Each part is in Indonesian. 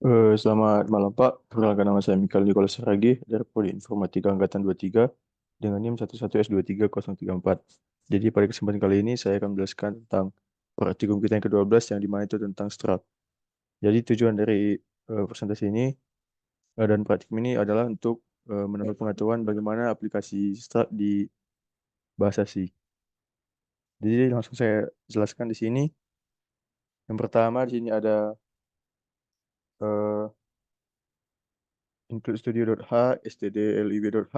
Selamat malam Pak, perkenalkan nama saya Mikael Nicholas Saragi dari Prodi Informatika Angkatan 23 dengan NIM 11S230034. Jadi pada kesempatan kali ini saya akan menjelaskan tentang praktikum kita yang ke-12 yang dimana itu tentang strat. Jadi tujuan dari presentasi ini dan praktikum ini adalah untuk menambah pengetahuan bagaimana aplikasi strat di bahasa C. Jadi langsung saya jelaskan di sini. Yang pertama di sini ada eh, include studio.h, stdlib.h,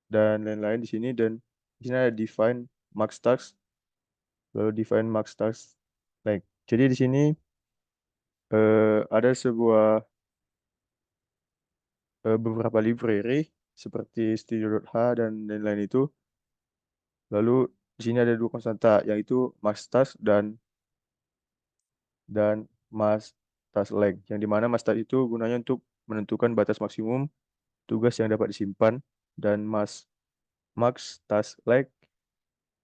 dan lain-lain di sini, dan di sini ada define max task, lalu define max task like. Jadi di sini ada sebuah beberapa library seperti studio.h dan lain-lain itu. Lalu di sini ada dua konstanta yaitu max task dan max task length, yang dimana max task itu gunanya untuk menentukan batas maksimum tugas yang dapat disimpan, dan max task length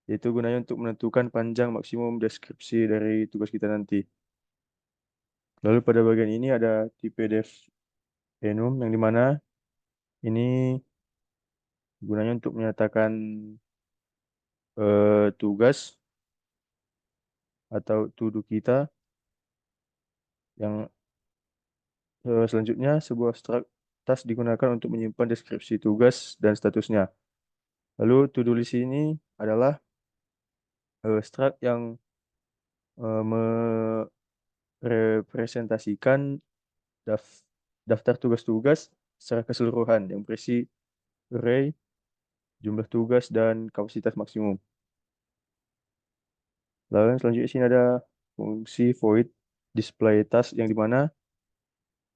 itu gunanya untuk menentukan panjang maksimum deskripsi dari tugas kita nanti. Lalu pada bagian ini ada tipe def enum, yang dimana ini gunanya untuk menyatakan tugas atau to-do kita, yang selanjutnya sebuah struct task digunakan untuk menyimpan deskripsi tugas dan statusnya. Lalu to-do list ini adalah struct yang merepresentasikan daf- daftar tugas-tugas secara keseluruhan yang berisi array, jumlah tugas, dan kapasitas maksimum. Lalu yang selanjutnya sini ada fungsi void display task, yang dimana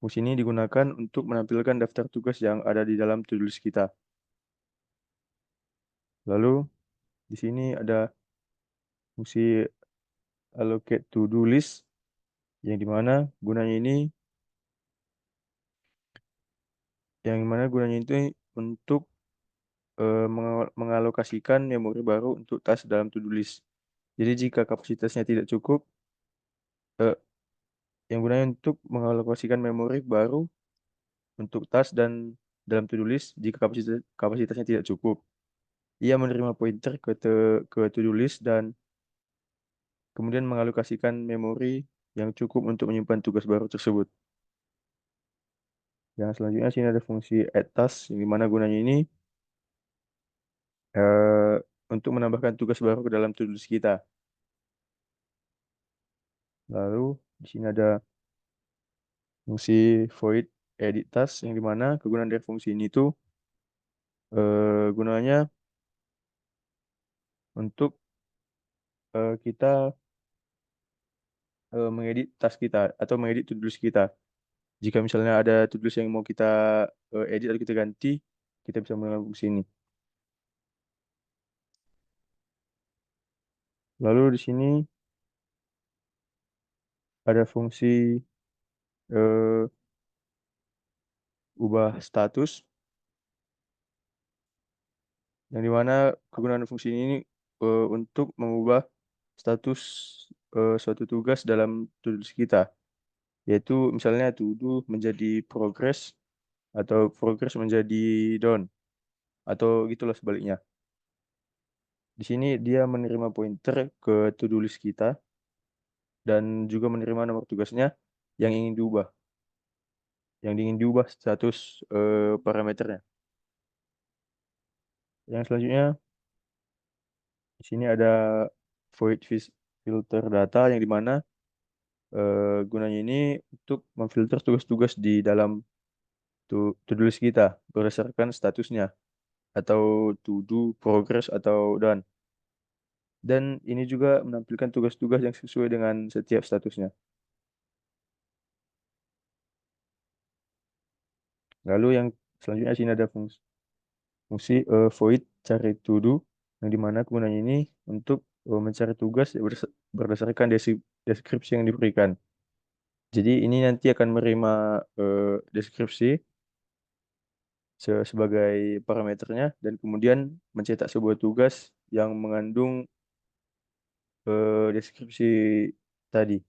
fungsi ini digunakan untuk menampilkan daftar tugas yang ada di dalam to-do list kita. Lalu di sini ada fungsi allocate to-do list, yang dimana gunanya ini itu untuk mengalokasikan memori baru untuk task dalam to-do list. Jadi jika kapasitasnya tidak cukup, eh, yang gunanya untuk mengalokasikan memori baru untuk task dan dalam to-do list jika kapasitasnya tidak cukup. Ia menerima pointer ke to-do list dan kemudian mengalokasikan memori yang cukup untuk menyimpan tugas baru tersebut. Yang selanjutnya sini ada fungsi add task, yang dimana gunanya ini eh, untuk menambahkan tugas baru ke dalam to-do list kita. Lalu di sini ada fungsi void edit task, yang dimana kegunaan dari fungsi ini tuh gunanya untuk kita mengedit task kita atau mengedit to-do list kita. Jika misalnya ada to-do list yang mau kita edit atau kita ganti, kita bisa menggunakan fungsi ini. Lalu di sini ada fungsi eh, ubah status, yang dimana kegunaan fungsi ini untuk mengubah status suatu tugas dalam to-do list kita, yaitu misalnya to do menjadi progress atau progress menjadi done, atau gitulah sebaliknya. Di sini dia menerima pointer ke to-do list kita dan juga menerima nomor tugasnya yang ingin diubah, status parameternya. Yang selanjutnya di sini ada void filter data, yang dimana gunanya ini untuk memfilter tugas-tugas di dalam to-do list kita berdasarkan statusnya, atau to do, progress, atau done. Dan ini juga menampilkan tugas-tugas yang sesuai dengan setiap statusnya. Lalu yang selanjutnya sini ada fungsi void cari to do, yang dimana kegunaannya ini untuk mencari tugas berdasarkan deskripsi yang diberikan. Jadi ini nanti akan menerima deskripsi sebagai parameternya dan kemudian mencetak sebuah tugas yang mengandung deskripsi tadi.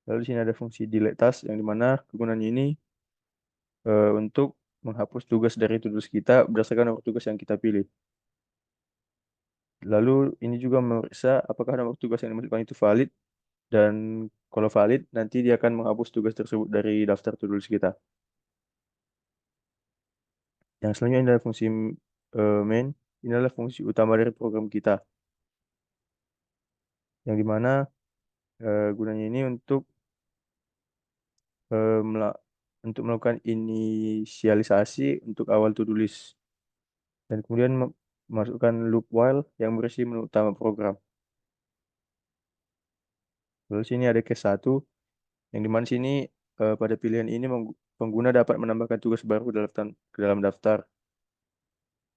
Lalu di sini ada fungsi delete task yang dimana kegunaannya ini untuk menghapus tugas dari to-do list kita berdasarkan nomor tugas yang kita pilih. Lalu ini juga memeriksa apakah nomor tugas yang dimasukkan itu valid dan kalau valid nanti dia akan menghapus tugas tersebut dari daftar to-do list kita. Yang selanjutnya ini adalah fungsi main. Ini adalah fungsi utama dari program kita yang dimana gunanya ini eh, mela- untuk melakukan inisialisasi untuk awal to-do list dan kemudian masukkan loop while yang berisi menu utama program. Lalu sini ada case 1 yang dimana sini pada pilihan ini pengguna dapat menambahkan tugas baru ke dalam daftar.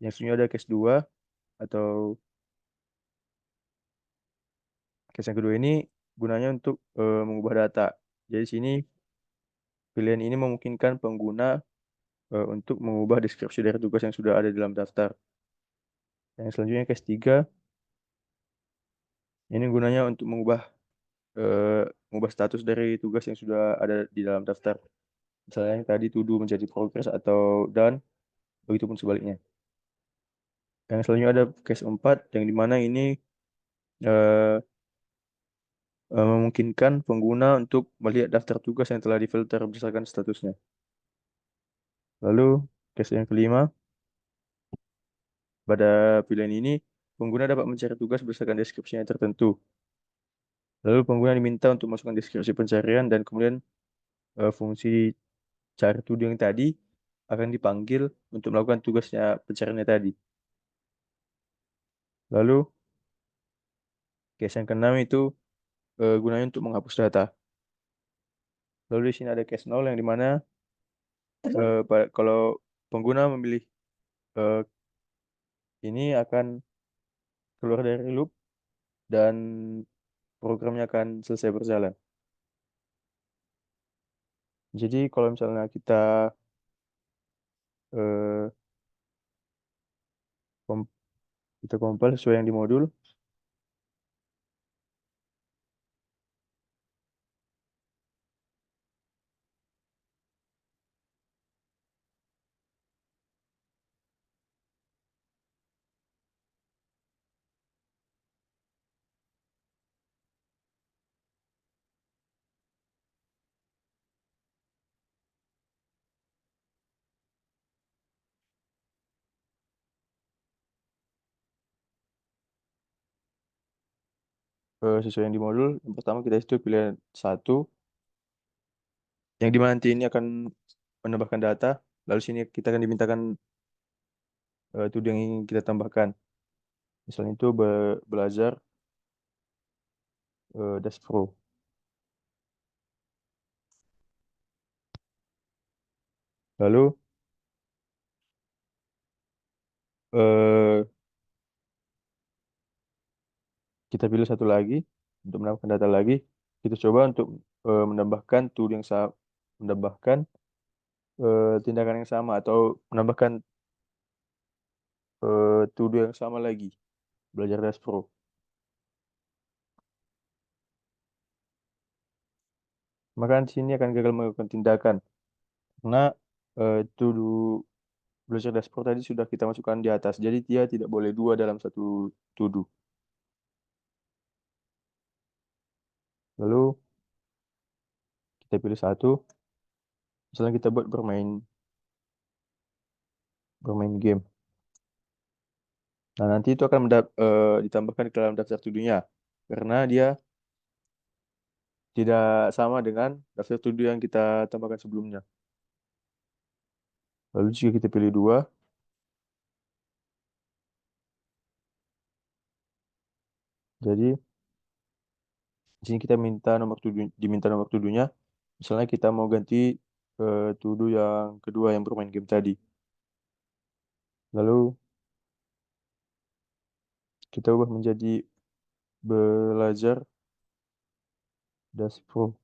Yang selanjutnya ada case 2 atau case yang kedua ini gunanya untuk mengubah data. Jadi sini pilihan ini memungkinkan pengguna untuk mengubah deskripsi dari tugas yang sudah ada dalam daftar. Yang selanjutnya case 3 ini gunanya untuk eh, mengubah status dari tugas yang sudah ada di dalam daftar. Misalnya yang tadi to do menjadi progress atau done, begitupun sebaliknya. Yang selanjutnya ada case 4 yang dimana ini eh, memungkinkan pengguna untuk melihat daftar tugas yang telah difilter berdasarkan statusnya. Lalu case yang kelima, pada pilihan ini pengguna dapat mencari tugas berdasarkan deskripsi yang tertentu. Lalu pengguna diminta untuk masukkan deskripsi pencarian dan kemudian fungsi cari to do yang tadi akan dipanggil untuk melakukan tugasnya pencariannya tadi. Lalu case yang keenam itu gunanya untuk menghapus data. Lalu di sini ada case 0 yang dimana kalau pengguna memilih eh, ini akan keluar dari loop dan programnya akan selesai berjalan. Jadi kalau misalnya eh, kom- kita compile sesuai yang di modul, sesuai yang di modul, yang pertama kita itu pilihan satu, yang dimana nanti ini akan menambahkan data, lalu sini kita akan dimintakan to do yang ingin kita tambahkan. Misalnya itu belajar Dash Pro. Lalu eh, kita pilih satu lagi untuk menambahkan data lagi. Kita coba untuk menambahkan tool yang sama, menambahkan tindakan yang sama atau menambahkan to yang sama lagi, belajar Dash Pro. Maka di sini akan gagal melakukan tindakan karena to belajar Dash Pro tadi sudah kita masukkan di atas. Jadi dia tidak boleh dua dalam satu to do. Lalu kita pilih satu, misalnya kita buat bermain game. Nah, nanti itu akan ditambahkan ke dalam daftar to-do-nya karena dia tidak sama dengan daftar to-do yang kita tambahkan sebelumnya. Lalu jika kita pilih dua, jadi di sini kita diminta nomor to-do-nya. Misalnya kita mau ganti to-do yang kedua yang bermain game tadi. Lalu kita ubah menjadi belajar Dash Pro.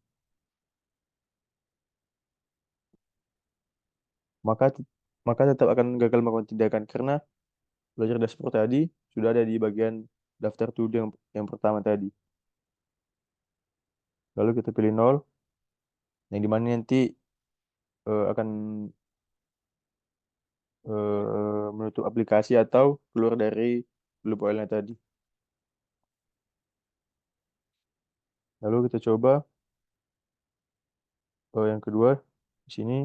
Maka maka tetap akan gagal melakukan tindakan karena belajar Dash Pro tadi sudah ada di bagian daftar to-do yang pertama tadi. Lalu kita pilih nol. yang dimana nanti akan menutup aplikasi atau keluar dari loop OL-nya tadi. Lalu kita coba yang kedua di sini.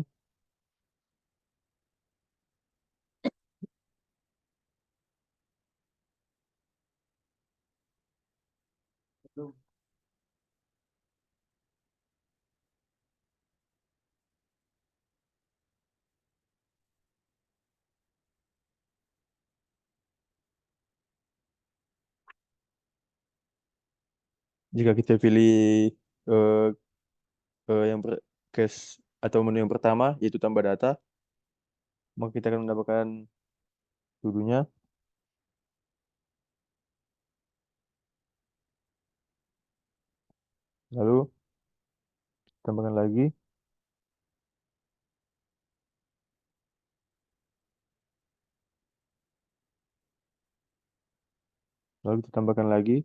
Jika kita pilih eh, yang case atau menu yang pertama yaitu tambah data, maka kita akan mendapatkan to-do-nya. Lalu tambahkan lagi, lalu kita tambahkan lagi,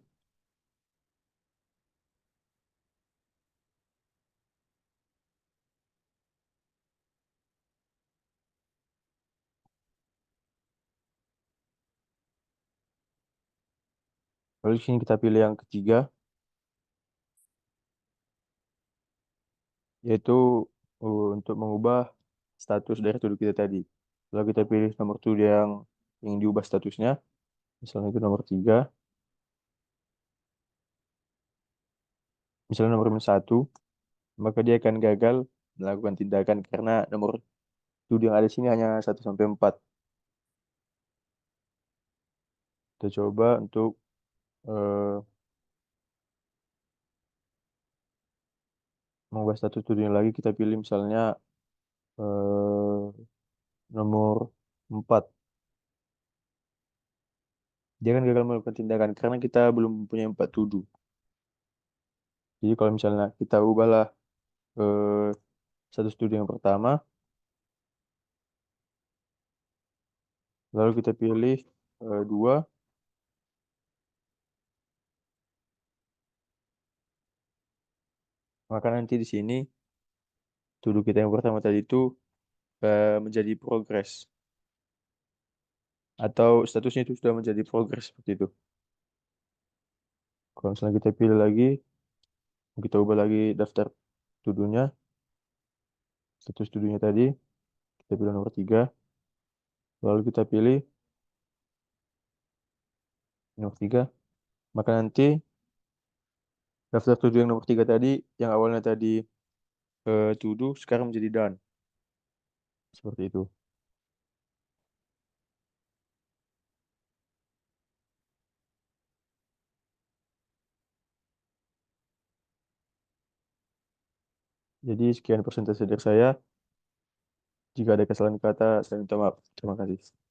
lalu di sini kita pilih yang ketiga yaitu untuk mengubah status dari to-do kita tadi. Lalu kita pilih nomor to-do yang diubah statusnya, misalnya itu nomor 3, misalnya nomor 1, maka dia akan gagal melakukan tindakan karena nomor to-do yang ada di sini hanya 1 sampai 4. Kita coba untuk eh, mengubah status to-do lagi, kita pilih misalnya eh, nomor 4. Dia kan gagal melakukan tindakan karena kita belum punya 4 to-do. Jadi kalau misalnya kita ubahlah eh, status to-do yang pertama, lalu kita pilih 2, maka nanti di sini to-do kita yang pertama tadi itu menjadi progress atau statusnya itu sudah menjadi progress seperti itu. Kalau misalnya kita pilih lagi, kita ubah lagi daftar to-do-nya, status to-do-nya tadi, kita pilih nomor 3, lalu kita pilih nomor 3, maka nanti daftar to-do yang nomor 3 tadi, yang awalnya tadi to-do, sekarang menjadi done. Seperti itu. Jadi sekian persentase dari saya. Jika ada kesalahan kata, saya minta maaf. Terima kasih.